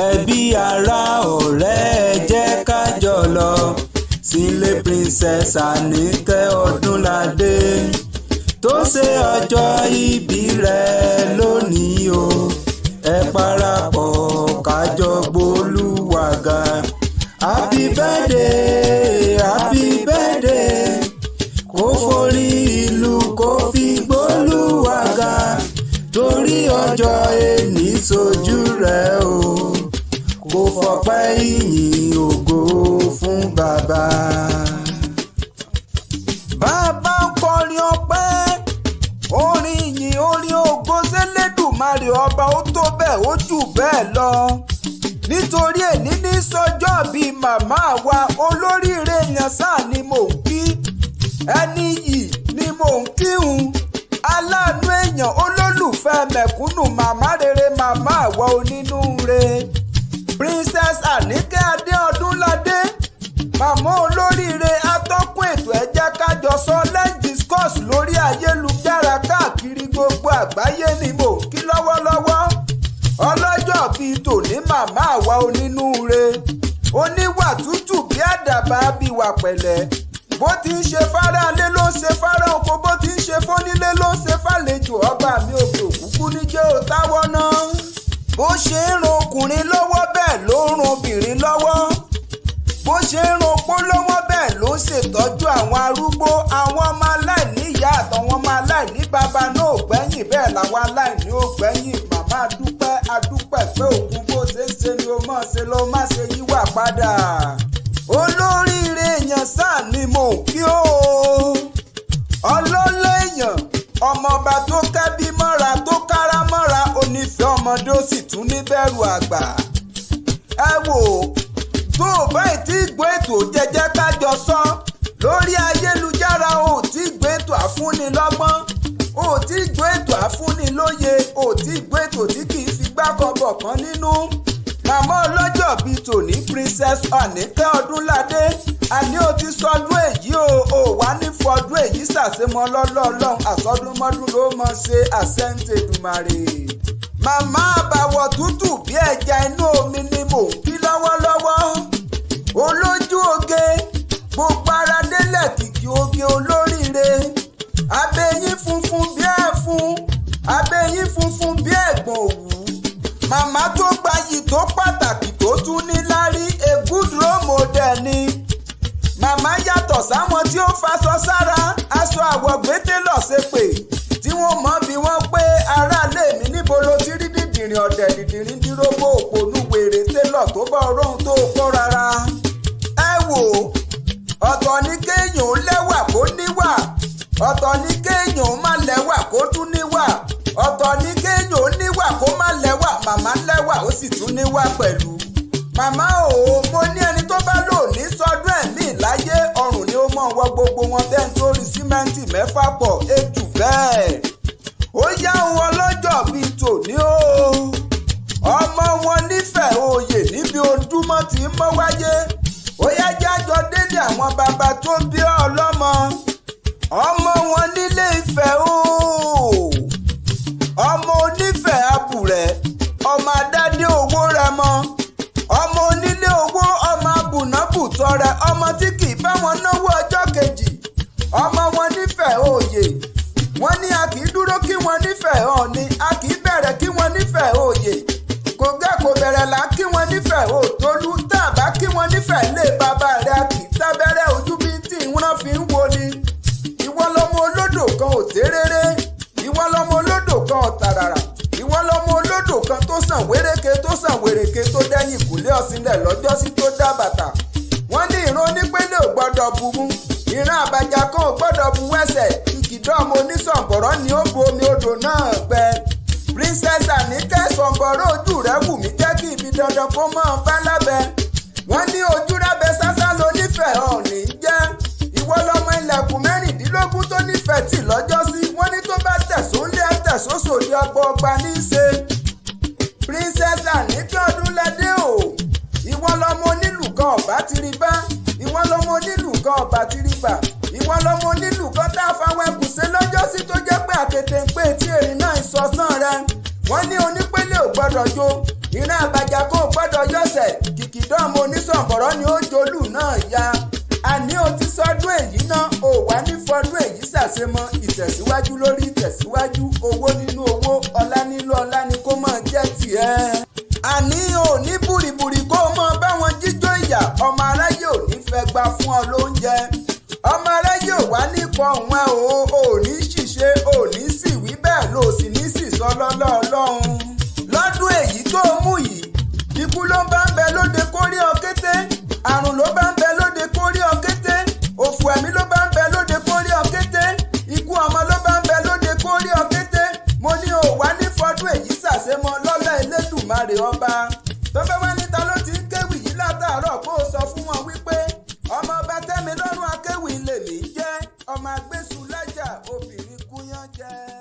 ẹbí ará ọ̀rẹ́ ẹ jẹ́ ká jọ lọ sílé Princess Àníkẹ́ Ọdúnládé tó ṣe ọjọ́ ìbí rẹ̀ lónìí o. Ẹ parapọ̀ kájọ gbólúwàga. Happy birthday, happy birthday. Kó forí ìlú kó fi gbólúwàga torí ọjọ́ èní sojú rẹ̀ o. Kó fọpẹ́ ìyìn ògo fún bàbá. Bàbá ń kọrin ọpẹ́, orin ìyìn, orin ògo s'Ẹlẹ́dùmarè ọba, ó tó bẹ́ẹ̀ ó jù bẹ́ẹ̀ lọ. Nítorí èní ní sọjọ́ bíi màmá wa, olóríire èèyàn sáà ni mò ń kí, ẹni yìí ni mò ń kíhun, aláàánú èèyàn, olólùfẹ́ mẹ̀kúnnù, màmá rere, màmá àwa onínúure. Princess Àníkẹ́ Adé Ọdúnládé, màmá olóríire, atọ́kùn ètò ẹ jẹ́ ká jọ sọ let's discuss lórí ayélujára káàkiri gbogbo àgbáyé ni mò ń kí lọ́wọ́lọ́wọ́. Ọlọ́jọ́ bíi tòní màmá àwa onínúure, oníwà tútù bí àdàbà bíwà pẹ̀lẹ́, bó ti ń ṣe fáráalé ló ń ṣe fárá oko, bó ti ń ṣe fónílé ló ń ṣe fàlejò. Ọba mi òkè òkúkú ní jẹ́ ò táwọ́ náà. Bó ṣe ń ran ọkùnrin lọ́wọ́ bẹ́ẹ̀ ló ń ran obìnrin lọ́wọ́. Bó ṣe ń ran opó lọ́wọ́ bẹ́ẹ̀ ló ń ṣètọ́jú àwọn arúgbó, àwọn ọmọ aláìní ìyá àtàwọn ọmọ aláìní bàbá náà ò gbẹ́yìn, bẹ́ẹ̀ làwọn aláìní ò gbẹ́yìn. Màmá adúpẹ́ pé òkun bó ṣe ń ṣe ni ó mọ̀ ṣe ló má ṣe yíwà padà. Olóríire èèyàn sáà ni mò ń kí o. Ọlọ́lá èèyàn, ọmọọba tó kẹ́bí mọ́ra, tó kára mọ́ra, onífẹ́ ọmọdé ó sì tún níbẹ̀rù àgbà. Ẹ wò tó o bá tí gbọ́ ètò jẹ́jẹ́ ká jọ sọ lórí ayélujára, o tí gbọ́ ètò àfúnilọ́gbọ́n, o tí gbọ́ ètò àfúnilóye, o tí gbọ́ ètò tí kì í fi gbákọ̀bọ̀ kan nínú. Màmá ọlọ́jọ́ bíi tòní Princess Àníkẹ́ Ọdúnládé, àní o ti sọdún èyí o wá ní fọdún èyí ṣàṣemọ lọ́lọ́ọ̀lọ́hún, àsọdúnmọ́dún ló mọ̀ ṣe àṣẹ́ǹtẹ̀ Èdùmàrè. Màmá àbàwọ̀ tútù bí ẹja inú omi ni mò ń kí lọ́wọ́lọ́wọ́. Olójú oge, gbogbo ara délẹ̀ kìkì oge olóríire. Abẹ́yín funfun bí ẹ̀fun, abẹ́yín funfun bí ẹ̀gbọ̀n òwú. Màmá tó gbayì tó pàtàkì tó tún níláárí, a good role model ni. Màmá yàtọ̀ sáwọn tí ó faṣọ sára, aṣọ àwọ̀gbété lọ́sẹ̀pẹ̀ tí wọ́n mọ̀ bí wọ́n pé aráalé mi níbo ló ti rí dìdìrín ọ̀dẹ̀ dìdìrín dírógbó òpònú wèrè télọ̀ tó bá ọrọ́hun tó kọ́ rárá. Ẹ wò, ọ̀tọ̀ ni kéèyàn ó lẹ́wà kó níwà, ọ̀tọ̀ ni kéèyàn ó má lẹ́wà kó tún níwà, ọ̀tọ̀ ni kéèyàn ó níwà kó má lẹ́wà. Màmá lẹ́wà ó sì tún níwà pẹ̀lú. Màmá mo ní ẹni tó bá lò ní sọdún ẹ̀mí láyé, ọrùn ni ó mọ̀ wọ gbogbo wọn bẹ́ẹ̀ nítorí símẹ́ǹtì mẹ́fà pọ̀ èjù bẹ́ẹ̀. Ó yá wọn lọ́jọ́ bíi tòní o. Ọmọ wọn nífẹ̀ẹ́ oyè níbi ojúmọ́ tí ń mọ́ wáyé. Ó yá jájọ délé àwọn bàbá tó bí ọlọ́mọ. Ọmọ wọn nílé Ifẹ̀ o. Ọmọ onífẹ̀ẹ́ abùrẹ́, ọmọ adádé owó rẹ mọ́. Ọmọ onílé owó, ọmọ abùnábùtọ́ rẹ, ọmọ tí kì í bá wọn náwó ọjọ́ kejì. Ọmọ wọn nífẹ̀ẹ́ oyè. Wọ́n ní a kì í dúró kí wọ́n nífẹ̀ẹ́ Ọọ̀ni, a kì í bẹ̀rẹ̀ kí wọ́n nífẹ̀ẹ́ oyè. Kò bẹ̀rẹ̀ là kí wọ́n nífẹ̀ẹ́ Òtólú, tàbá kí wọ́n nífẹ̀ẹ́ lé bàbá rẹ̀, a kì í tábẹ́rẹ́ ojú bí tí wọ́n fi ń wo ni. Ìwọ lọmọ olódò kan òtéréré, ìwọ lọmọ olódò kan ọ̀tàràrà, ìwọ lọmọ olódò kan tó sàn wéréke tó dẹ́yìn ìkùlé ọ̀sìnlẹ̀ lọ́jọ́sí tó dá bàtà. Wọ́n ní ìran onípele ò gbọ́dọ̀ bu mú, ìran àbàjá kan ò gbọ́dọ̀ bu wẹ́sẹ̀, ìkìdọ́ ọmọ onísọ̀ǹbọ̀rọ̀ ni ó bo omi odò náà gbẹ. Princess Àníkẹ́ sọ̀ǹbọ̀rọ̀ ojú rẹ̀ wù mí, jẹ́ kí ibi dandan kó mọ́ bá lábẹ́. Wọ́n ní ojú rábẹ́ sásá ló nífẹ̀ẹ́ Ọọ̀ni jẹ́. Ìwọ lọmọ ilẹ̀kùn mẹ́rìndínlógún tó nífẹ̀ẹ́ tì lọ́jọ́sí. Wọ́n ní tó bá tẹ̀sóńlé tẹ̀sósòdì ọgbọọgba ní í ṣe. Princess Àníkẹ́ Ọdúnládé o. Ìwọ lọmọ onílù kan ọ̀bá ti rí bá. Ìwọ lọmọ onílù kan ọ̀bá ti rí bà. Ìwọ lọmọ onílù kan tá a fáwọn ẹkùnṣe lọ́jọ́sí tó jẹ́ pé àkété ń pè tí èrìn náà ìsọ̀sán rẹ. Wọ́n ní onípele ò gbọ́dọ̀ jó. iná àbàjá kò gbọ́dọ̀ yọ̀sẹ̀ kìkìdá ọmọ onísọ̀bọ̀rọ̀ ni ó jolú náà ya. àní o ti sọdún èyí náà ò wá ní fọdún èyí ṣàṣemọ ìtẹ̀síwájú lórí ìtẹ̀síwájú owó nínú owó ọlá nínú ọlá ni kó máa jẹ́ tiẹ̀. àní ò ní búrìbúrì kó mọ báwọn jíjó ìyà ọmọ aráyé ò ní fẹ́ gbà fún ọ lóúnjẹ. ọmọ aráyé ò wá ní kọ òun ẹ ò ní ṣìṣe ò ní sì wí bẹ́ẹ̀ ló sì ní sì sọ lọ́lọ́ ọlọ́run. lọ́dún èyí tó mú yìí ikú ló bá ń bẹ lóde kórí ọkété àrùn ló bá ń bẹ lóde kórí ọkété òfò ẹ̀mí ló bá ń bẹ lóde kórí ọkété ikú ọmọ ló bá ń bẹ lóde kórí ọkété. mo ní ò wá ní fọdún èyí ṣàṣemọ lọ́lá Elédùmarè ọba. tó bá wá níta ló ti ń kéwì yìí látàárọ̀ kó o sọ fún wọn wípé ọmọ ọba tẹ́mi lọ́rùn akéwì lèmi jẹ́ ọmọ agbésùn lájà obìnrin kúyán jẹ́.